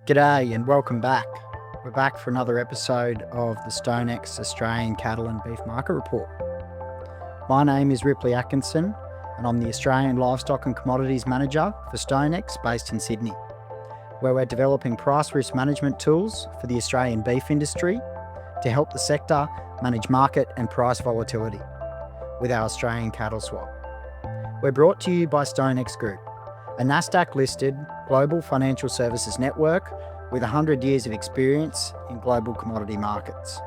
G'day and welcome back. We're back for another episode of the StoneX Australian Cattle and Beef Market Report. My name is Ripley Atkinson and I'm the Australian Livestock and Commodities Manager for StoneX based in Sydney, where we're developing price risk management tools for the Australian beef industry to help the sector manage market and price volatility with our Australian cattle swap. We're brought to you by StoneX Group, a NASDAQ-listed global financial services network with 100 years of experience in global commodity markets.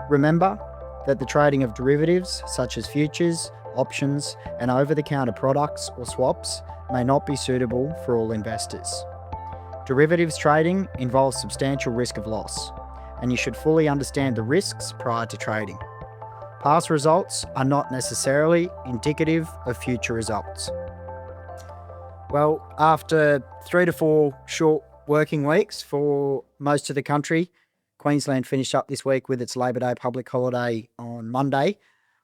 Remember that the trading of derivatives such as futures, options, and over-the-counter products or swaps may not be suitable for all investors. Derivatives trading involves substantial risk of loss, and you should fully understand the risks prior to trading. Past results are not necessarily indicative of future results. Well, after 3 to 4 short working weeks for most of the country, Queensland finished up this week with its Labor Day public holiday on Monday.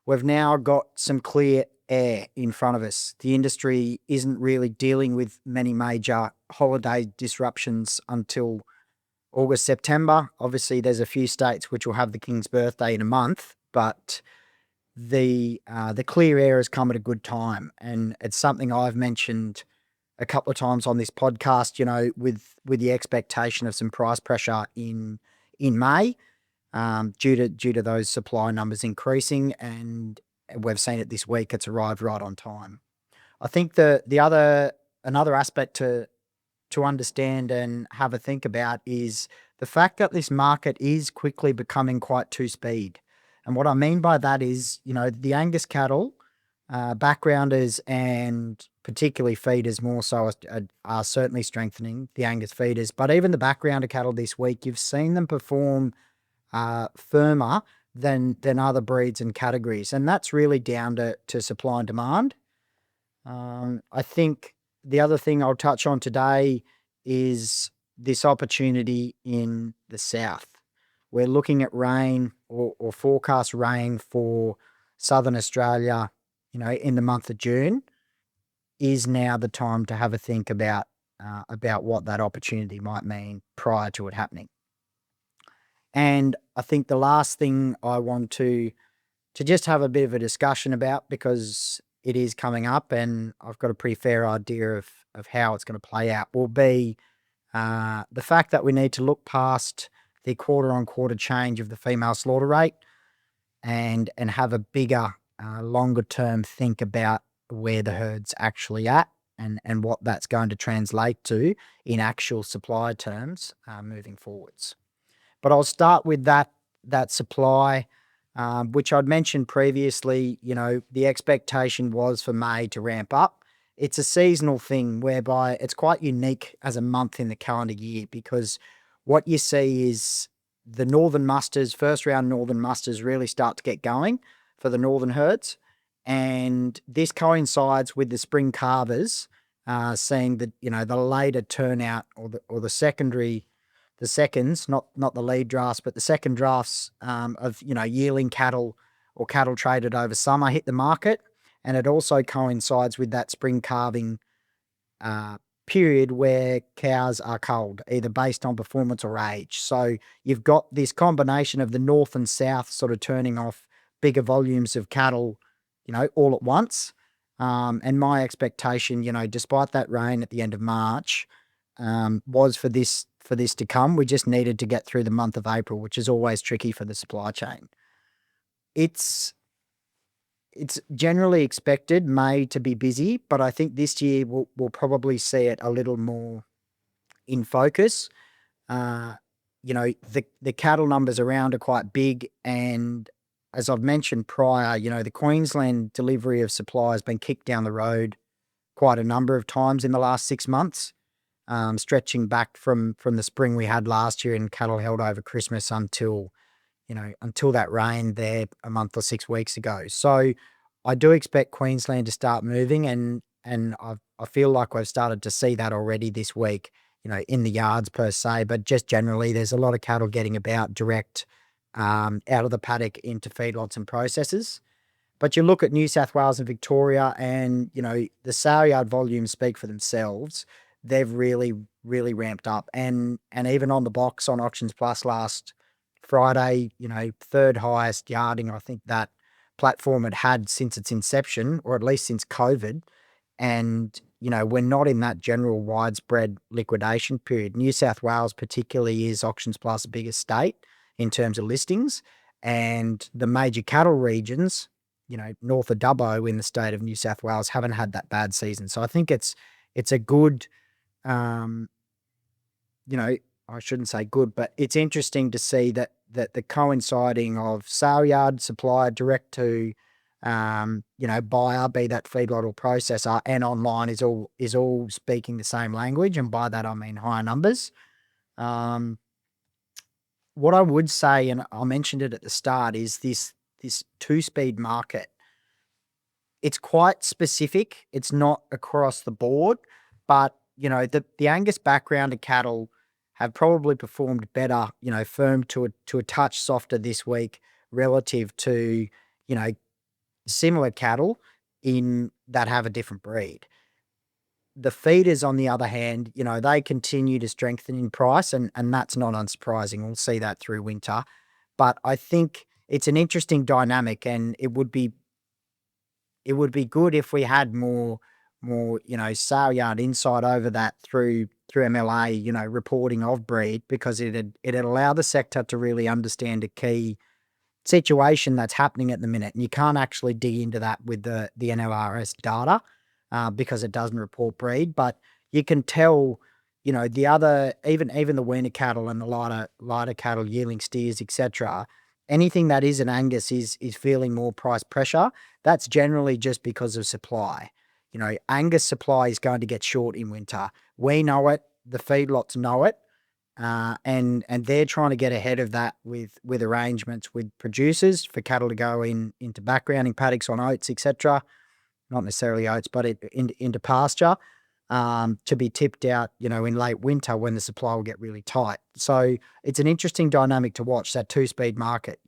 We've now got some clear air in front of us. The industry isn't really dealing with many major holiday disruptions until August, September. Obviously, there's a few states which will have the King's birthday in a month, but the clear air has come at a good time, and it's something I've mentioned a couple of times on this podcast, with the expectation of some price pressure in May, due to those supply numbers increasing, and we've seen it this week. It's arrived right on time. I think another aspect to understand and have a think about is the fact that this market is quickly becoming quite two-speed. And what I mean by that is, the Angus cattle, backgrounders and particularly feeders more so are certainly strengthening, the Angus feeders. But even the backgrounder cattle this week, you've seen them perform firmer than other breeds and categories. And that's really down to supply and demand. I think the other thing I'll touch on today is this opportunity in the south. We're looking at rain or forecast rain for southern Australia, in the month of June. Is now the time to have a think about what that opportunity might mean prior to it happening. And I think the last thing I want to just have a bit of a discussion about, because it is coming up and I've got a pretty fair idea of how it's going to play out, will be the fact that we need to look past the quarter-on-quarter change of the female slaughter rate and have a bigger, longer-term think about where the herd's actually at and what that's going to translate to in actual supply terms moving forwards. But I'll start with that supply, which I'd mentioned previously. The expectation was for May to ramp up. It's a seasonal thing whereby it's quite unique as a month in the calendar year, because what you see is the northern musters, first round northern musters, really start to get going for the northern herds. And this coincides with the spring calvers seeing the later turnout or the seconds, not the lead drafts, but the second drafts of yearling cattle or cattle traded over summer hit the market. And it also coincides with that spring calving period where cows are culled, either based on performance or age. So you've got this combination of the north and south sort of turning off bigger volumes of cattle, all at once. And my expectation, despite that rain at the end of March, was for this to come. We just needed to get through the month of April, which is always tricky for the supply chain. It's generally expected May to be busy, but I think this year we'll probably see it a little more in focus. The cattle numbers around are quite big, and as I've mentioned prior, the Queensland delivery of supply has been kicked down the road quite a number of times in the last 6 months, stretching back from the spring we had last year and cattle held over Christmas until that rain there a month or 6 weeks ago. So I do expect Queensland to start moving, and I feel like we've started to see that already this week, in the yards per se, but just generally there's a lot of cattle getting about direct out of the paddock into feedlots and processors. But you look at New South Wales and Victoria and, the sale yard volumes speak for themselves. They've really really ramped up, and even on the box on Auctions Plus last Friday, third highest yarding I think that platform had since its inception, or at least since COVID. And we're not in that general widespread liquidation period. New South Wales particularly is Auctions Plus' biggest state in terms of listings, and the major cattle regions, north of Dubbo in the state of New South Wales, haven't had that bad season. So I think it's a good, I shouldn't say good, but it's interesting to see that the coinciding of sale yard, supplier, direct to buyer, be that feedlot or processor, and online is all speaking the same language, and by that I mean higher numbers. What I would say, and I mentioned it at the start, is this two-speed market. It's quite specific. It's not across the board, but the Angus backgrounded cattle have probably performed better, firm to a touch softer this week relative to, similar cattle in that have a different breed. The feeders, on the other hand, they continue to strengthen in price, and that's not unsurprising. We'll see that through winter. But I think it's an interesting dynamic, and it would be good if we had more sale yard insight over that through MLA, reporting of breed, because it'd allow the sector to really understand a key situation that's happening at the minute. And you can't actually dig into that with the NLRS data because it doesn't report breed, but you can tell, the other, even the weaner cattle and the lighter cattle, yearling steers, etc. Anything that is an Angus is feeling more price pressure. That's generally just because of supply. Angus supply is going to get short in winter. We know it. The feedlots know it. And they're trying to get ahead of that with arrangements with producers for cattle to go into backgrounding paddocks on oats, etc. Not necessarily oats, but into pasture to be tipped out, in late winter when the supply will get really tight. So it's an interesting dynamic to watch, that two-speed market.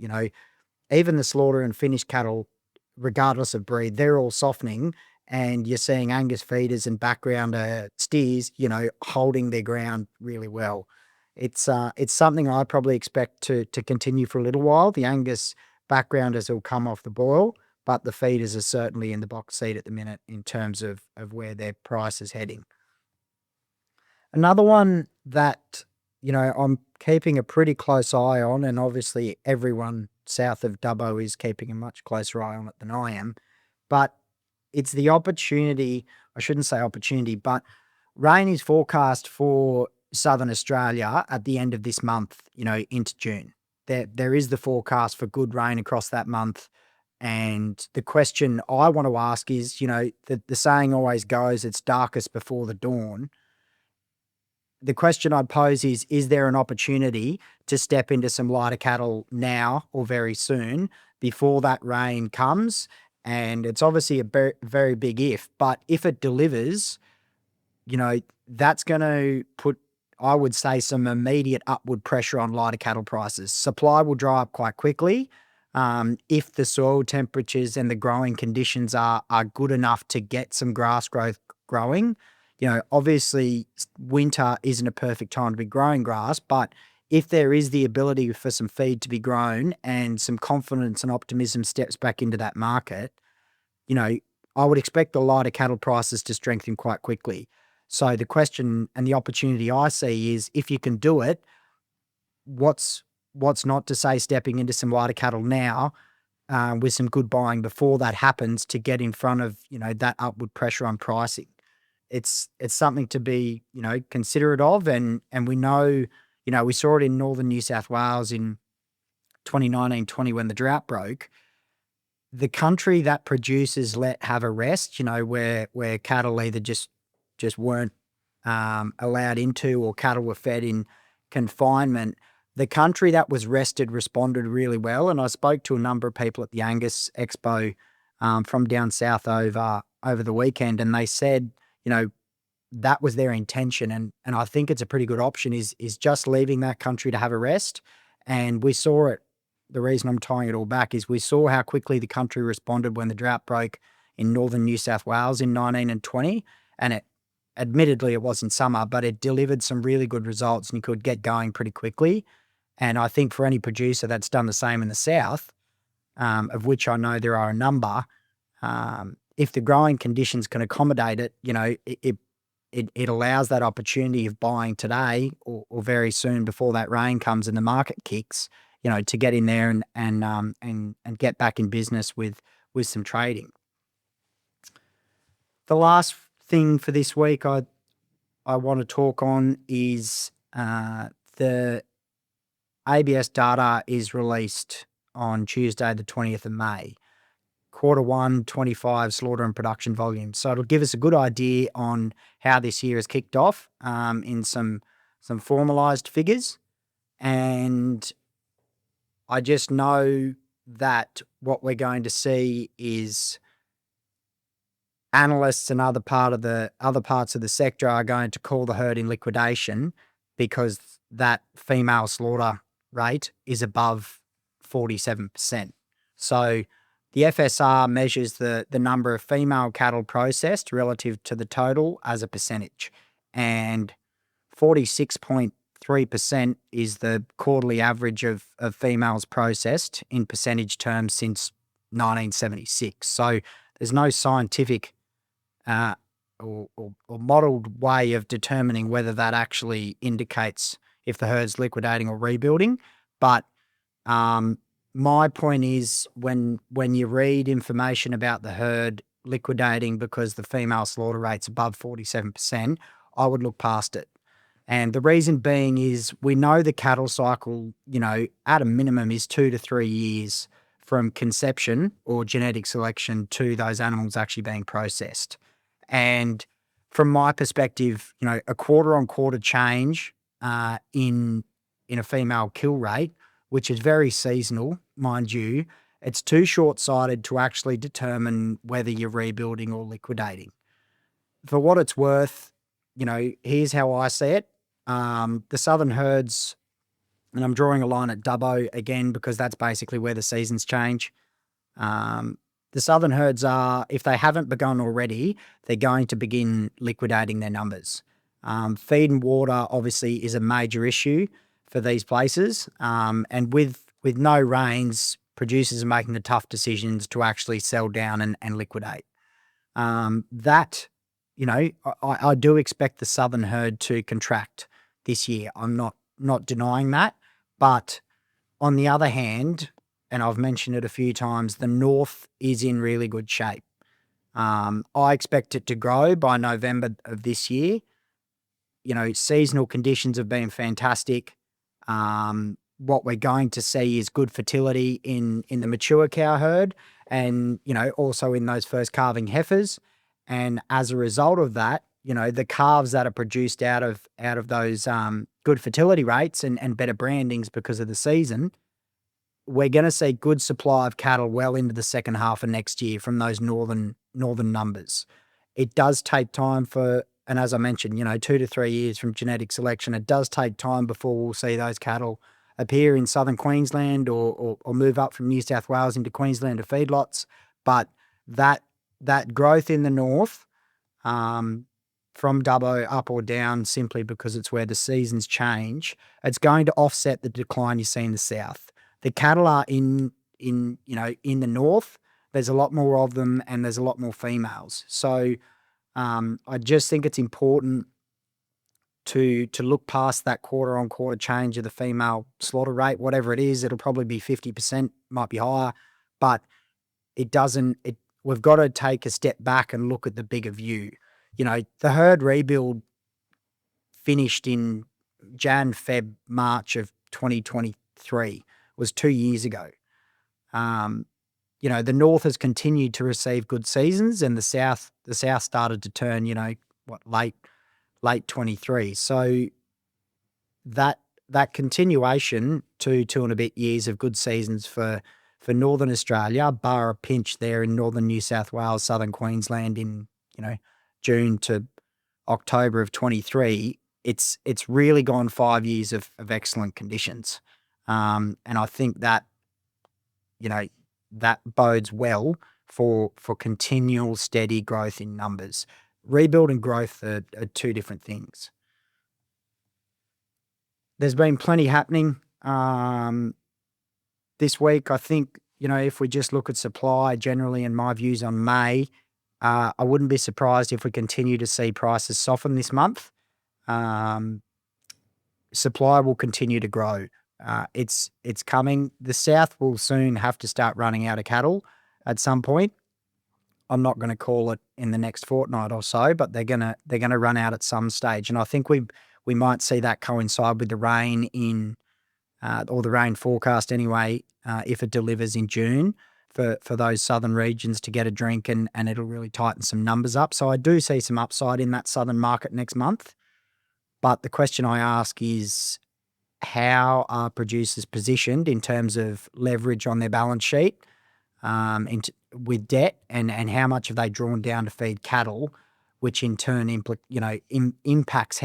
Even the slaughter and finished cattle, regardless of breed, they're all softening, and you're seeing Angus feeders and backgrounder steers, holding their ground really well. It's something I probably expect to continue for a little while. The Angus backgrounders will come off the boil, but the feeders are certainly in the box seat at the minute in terms of where their price is heading. Another one that, I'm keeping a pretty close eye on, and obviously everyone south of Dubbo is keeping a much closer eye on it than I am, but it's the opportunity, I shouldn't say opportunity, but rain is forecast for Southern Australia at the end of this month, into June. There is the forecast for good rain across that month. And the question I want to ask is, the saying always goes, it's darkest before the dawn. The question I'd pose is there an opportunity to step into some lighter cattle now or very soon before that rain comes? And it's obviously a very, very big if, but if it delivers, that's going to put, I would say, some immediate upward pressure on lighter cattle prices. Supply will dry up quite quickly. If the soil temperatures and the growing conditions are good enough to get some grass growth growing, obviously winter isn't a perfect time to be growing grass, but if there is the ability for some feed to be grown and some confidence and optimism steps back into that market, I would expect the lighter cattle prices to strengthen quite quickly. So the question and the opportunity I see is, if you can do it, what's not to say stepping into some lighter cattle now with some good buying before that happens to get in front of, that upward pressure on pricing. It's something to be, considerate of. And we know, we saw it in northern New South Wales in 2019-20 when the drought broke. The country that producers let have a rest, where cattle either just weren't allowed into, or cattle were fed in confinement, the country that was rested responded really well. And I spoke to a number of people at the Angus Expo from down south over the weekend, and they said, that was their intention. And I think it's a pretty good option is just leaving that country to have a rest. And we saw it. The reason I'm tying it all back is we saw how quickly the country responded when the drought broke in northern New South Wales in 19 and 20, and admittedly it was in summer, but it delivered some really good results and you could get going pretty quickly. And I think for any producer that's done the same in the south, of which I know there are a number, if the growing conditions can accommodate it, it allows that opportunity of buying today or very soon before that rain comes and the market kicks, to get in there and get back in business with some trading. The last thing for this week I want to talk on is the ABS data is released on Tuesday, the 20th of May. Q1 25 slaughter and production volume. So it'll give us a good idea on how this year has kicked off in some formalised figures. And I just know that what we're going to see is analysts and other parts of the sector are going to call the herd in liquidation because that female slaughter rate is above 47%. So the FSR measures the number of female cattle processed relative to the total as a percentage, and 46.3% is the quarterly average of females processed in percentage terms since 1976. So there's no scientific or modelled way of determining whether that actually indicates if the herd's liquidating or rebuilding. But my point is when you read information about the herd liquidating because the female slaughter rate's above 47%, I would look past it. And the reason being is we know the cattle cycle, at a minimum is 2 to 3 years from conception or genetic selection to those animals actually being processed. And from my perspective, a quarter-on-quarter change in a female kill rate, which is very seasonal, mind you, it's too short-sighted to actually determine whether you're rebuilding or liquidating. For what it's worth, here's how I see it. The southern herds, and I'm drawing a line at Dubbo again because that's basically where the seasons change. The southern herds are, if they haven't begun already, they're going to begin liquidating their numbers. Feed and water obviously is a major issue for these places, and with no rains, producers are making the tough decisions to actually sell down and liquidate. I do expect the southern herd to contract this year. I'm not denying that, but on the other hand, and I've mentioned it a few times, the north is in really good shape. I expect it to grow by November of this year. Seasonal conditions have been fantastic. What we're going to see is good fertility in the mature cow herd and, also in those first calving heifers. And as a result of that, the calves that are produced out of those good fertility rates and better brandings because of the season, we're going to see good supply of cattle well into the second half of next year from those northern numbers. It does take time and as I mentioned, 2 to 3 years from genetic selection. It does take time before we'll see those cattle appear in southern Queensland or move up from New South Wales into Queensland to feedlots. But that growth in the north, from Dubbo up or down simply because it's where the seasons change, it's going to offset the decline you see in the south. The cattle are in the north. There's a lot more of them and there's a lot more females. So I just think it's important to look past that quarter-on-quarter change of the female slaughter rate. Whatever it is, it'll probably be 50%, might be higher, but we've got to take a step back and look at the bigger view. The herd rebuild finished in March of 2023, was 2 years ago. The north has continued to receive good seasons and the south started to turn, late 23. So that continuation to 2 and a bit years of good seasons for northern Australia, bar a pinch there in northern New South Wales, southern Queensland in, June to October of 23, it's really gone 5 years of excellent conditions. And I think that, that bodes well for continual steady growth in numbers. rebuild and growth are two different things. There's been plenty happening this week. I think, if we just look at supply generally and my views on May, I wouldn't be surprised if we continue to see prices soften this month. Supply will continue to grow. It's coming. The South will soon have to start running out of cattle at some point. I'm not going to call it in the next fortnight or so, but they're gonna run out at some stage, and I think we might see that coincide with the rain or the rain forecast anyway, if it delivers in June for those southern regions to get a drink, and it'll really tighten some numbers up. So I do see some upside in that southern market next month. But the question I ask is, how are producers positioned in terms of leverage on their balance sheet with debt, and how much have they drawn down to feed cattle, which in turn impacts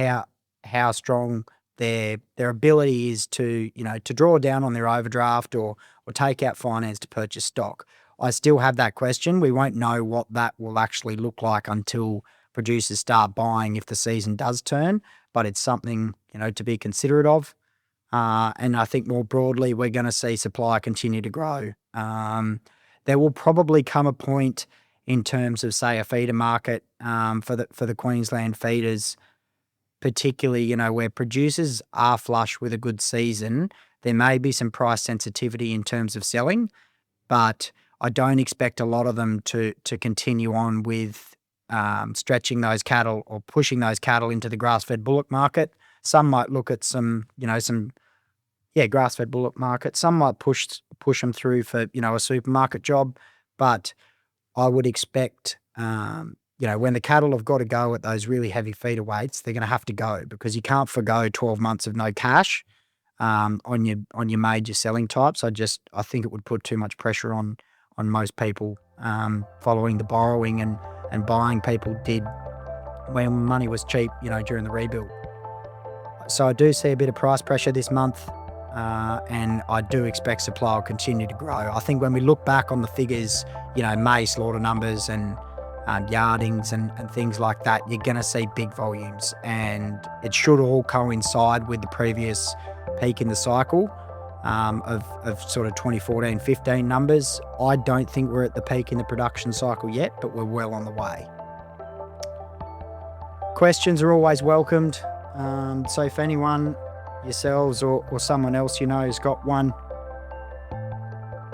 how strong their ability is to draw down on their overdraft or take out finance to purchase stock. I still have that question. We won't know what that will actually look like until producers start buying, if the season does turn, but it's something to be considerate of. And I think more broadly, we're going to see supply continue to grow. There will probably come a point in terms of, say, a feeder market for the Queensland feeders, particularly, where producers are flush with a good season. There may be some price sensitivity in terms of selling, but I don't expect a lot of them to continue on with stretching those cattle or pushing those cattle into the grass-fed bullock market. Some might look at some grass-fed bullock market. Some might push them through for, a supermarket job. But I would expect, when the cattle have got to go at those really heavy feeder weights, they're going to have to go, because you can't forgo 12 months of no cash on your major selling types. I think it would put too much pressure on most people following the borrowing and buying people did when money was cheap, during the rebuild. So I do see a bit of price pressure this month, and I do expect supply will continue to grow. I think when we look back on the figures, May slaughter numbers and yardings and things like that, you're going to see big volumes, and it should all coincide with the previous peak in the cycle of sort of 2014-15 numbers. I don't think we're at the peak in the production cycle yet, but we're well on the way. Questions are always welcomed. So if anyone, yourselves or someone else has got one,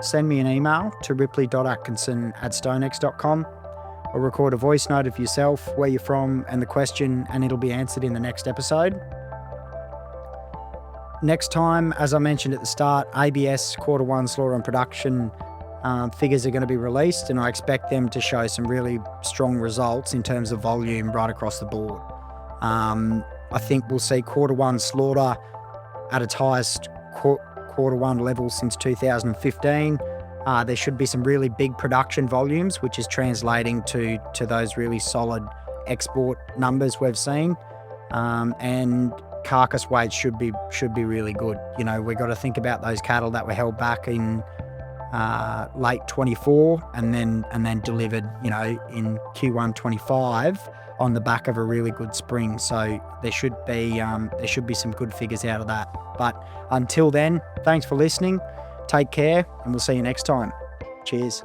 send me an email to ripley.atkinson@stonex.com, or record a voice note of yourself, where you're from, and the question, and it'll be answered in the next episode. Next time, as I mentioned at the start, ABS Q1 slaughter and production figures are going to be released, and I expect them to show some really strong results in terms of volume right across the board. I think we'll see Q1 slaughter at its highest Q1 level since 2015. There should be some really big production volumes, which is translating to those really solid export numbers we've seen. And carcass weight should be really good. We've got to think about those cattle that were held back in late 24 and then delivered, in Q1 25 on the back of a really good spring. So there should be some good figures out of that. But until then, thanks for listening. Take care, and we'll see you next time. Cheers.